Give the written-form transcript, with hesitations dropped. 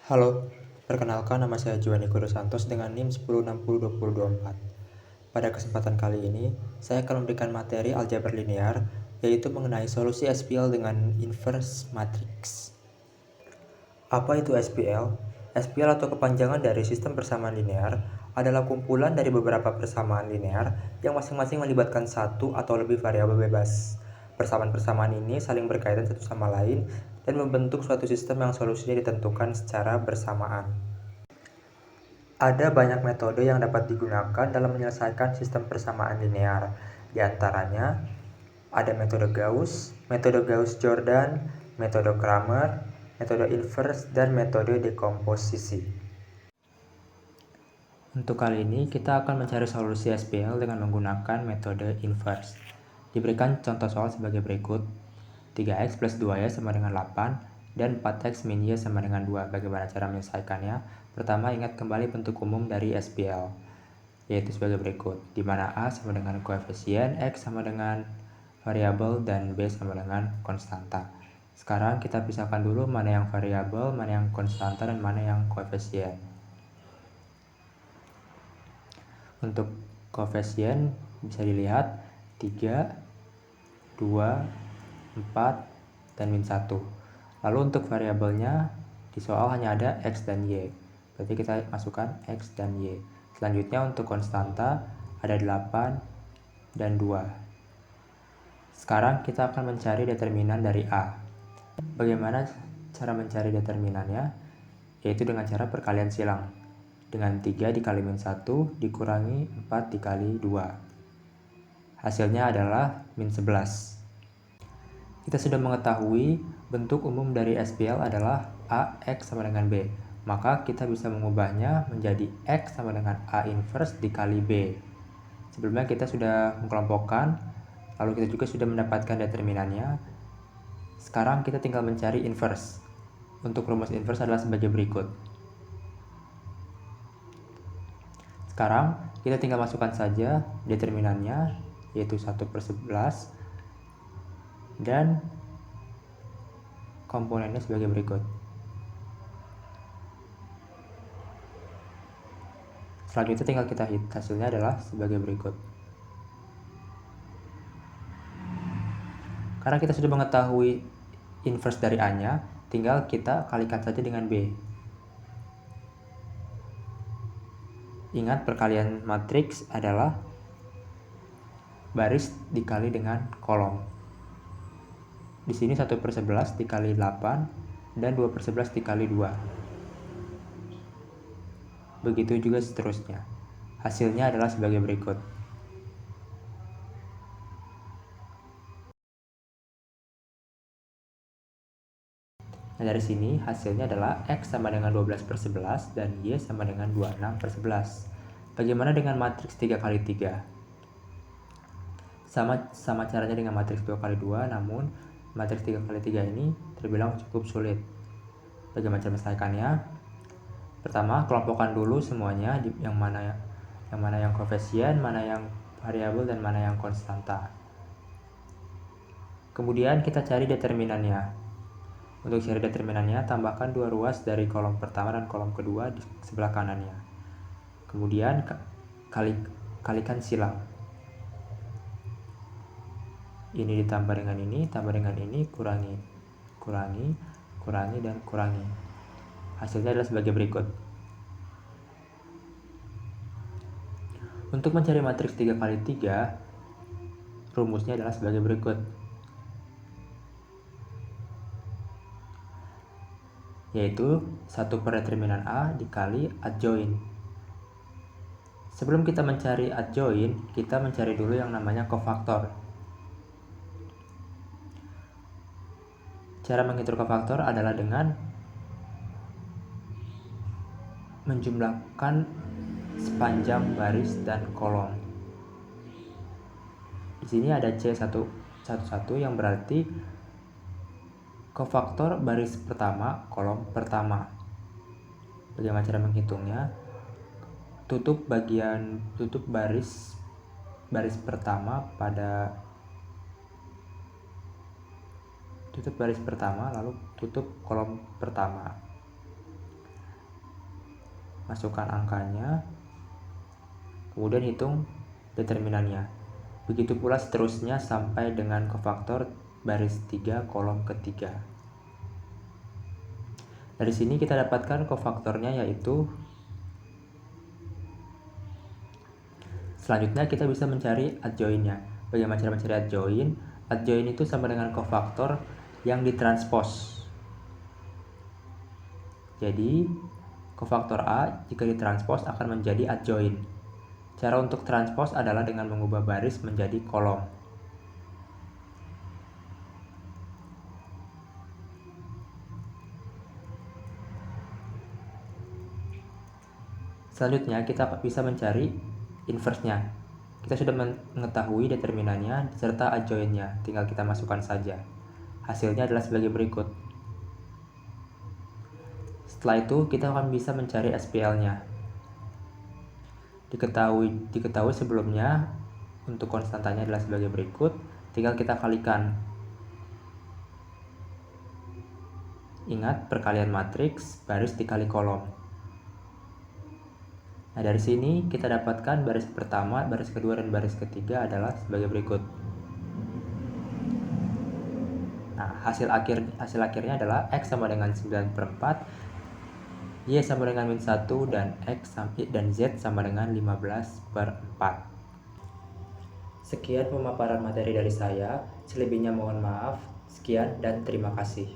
Halo, perkenalkan nama saya Juwani Kuro Santos dengan NIM 10602024. Pada kesempatan kali ini, saya akan memberikan materi aljabar linear, yaitu mengenai solusi SPL dengan inverse matrix. Apa itu SPL? SPL atau kepanjangan dari sistem persamaan linear adalah kumpulan dari beberapa persamaan linear yang masing-masing melibatkan satu atau lebih variabel bebas. Persamaan-persamaan ini saling berkaitan satu sama lain dan membentuk suatu sistem yang solusinya ditentukan secara bersamaan. Ada banyak metode yang dapat digunakan dalam menyelesaikan sistem persamaan linear. Di antaranya, ada metode Gauss-Jordan, metode Cramer, metode inverse, dan metode dekomposisi. Untuk kali ini, kita akan mencari solusi SPL dengan menggunakan metode inverse. Diberikan contoh soal sebagai berikut. 3x plus 2y sama dengan 8, dan 4x min y sama dengan 2. Bagaimana cara menyelesaikannya? Pertama, ingat kembali bentuk umum dari SPL, yaitu sebagai berikut, di mana A sama dengan koefisien, X sama dengan variabel, dan B sama dengan konstanta. Sekarang kita pisahkan dulu mana yang variabel, mana yang konstanta, dan mana yang koefisien. Untuk koefisien bisa dilihat 3, 2, 4, dan min 1. Lalu untuk variabelnya di soal hanya ada X dan Y. Berarti kita masukkan X dan Y. Selanjutnya untuk konstanta ada 8 dan 2. Sekarang kita akan mencari determinan dari A. Bagaimana cara mencari determinannya? Yaitu dengan cara perkalian silang. Dengan 3 dikali min 1 dikurangi 4 dikali 2. Hasilnya adalah min 11. Kita sudah mengetahui bentuk umum dari SPL adalah AX sama dengan B. Maka kita bisa mengubahnya menjadi X sama dengan A inverse dikali B. Sebelumnya kita sudah mengkelompokkan, lalu kita juga sudah mendapatkan determinannya. Sekarang kita tinggal mencari inverse. Untuk rumus inverse adalah sebagai berikut. Sekarang kita tinggal masukkan saja determinannya, yaitu 1/11, dan komponennya sebagai berikut. Selanjutnya tinggal kita hit, hasilnya adalah sebagai berikut. Karena kita sudah mengetahui inverse dari A-nya, tinggal kita kalikan saja dengan B. Ingat, perkalian matriks adalah baris dikali dengan kolom. Di sini 1/11 dikali 8 dan 2/11 dikali 2. Begitu juga seterusnya. Hasilnya adalah sebagai berikut. Nah, dari sini hasilnya adalah X sama dengan 12/11 dan Y sama dengan 26/11. Bagaimana dengan matriks 3 kali 3? Sama caranya dengan matriks 2 kali 2, namun matriks 3 kali 3 ini terbilang cukup sulit. Bagaimana cara menyelesaikannya? Pertama, kelompokkan dulu semuanya, yang mana yang koefisien, mana yang variabel, dan mana yang konstanta. Kemudian kita cari determinannya. Untuk cari determinannya, tambahkan 2 ruas dari kolom pertama dan kolom kedua di sebelah kanannya. Kemudian kalikan silang. Ini ditambah dengan ini, tambah dengan ini, kurangi, dan kurangi. Hasilnya adalah sebagai berikut. Untuk mencari matriks 3 kali 3, rumusnya adalah sebagai berikut. Yaitu 1/determinan A dikali adjoint. Sebelum kita mencari adjoint, kita mencari dulu yang namanya kofaktor. Cara menghitung kofaktor adalah dengan menjumlahkan sepanjang baris dan kolom. Di sini ada C11 yang berarti kofaktor baris pertama, kolom pertama. Bagaimana cara menghitungnya? Tutup baris pertama lalu tutup kolom pertama. masukkan angkanya, kemudian hitung determinannya. Begitu pula seterusnya sampai dengan kofaktor baris 3 kolom ketiga. Dari sini kita dapatkan kofaktornya yaitu, selanjutnya kita bisa mencari adjoinnya. Bagaimana cara mencari adjoin? Adjoin itu sama dengan kofaktor yang ditranspos. Jadi kofaktor A jika ditranspos akan menjadi adjoin. Cara untuk transpos adalah dengan mengubah baris menjadi kolom. Selanjutnya kita bisa mencari inverse-nya. Kita sudah mengetahui determinannya serta adjoinnya, tinggal kita masukkan saja. Hasilnya adalah sebagai berikut. Setelah itu kita akan bisa mencari SPL-nya. Diketahui sebelumnya untuk konstantanya adalah sebagai berikut, tinggal kita kalikan. Ingat perkalian matriks baris dikali kolom. Nah, dari sini kita dapatkan baris pertama, baris kedua, dan baris ketiga adalah sebagai berikut. Nah, hasil akhirnya adalah X sama dengan 9/4, Y sama dengan min 1, dan dan Z sama dengan 15/4. Sekian pemaparan materi dari saya, selebihnya mohon maaf. Sekian dan terima kasih.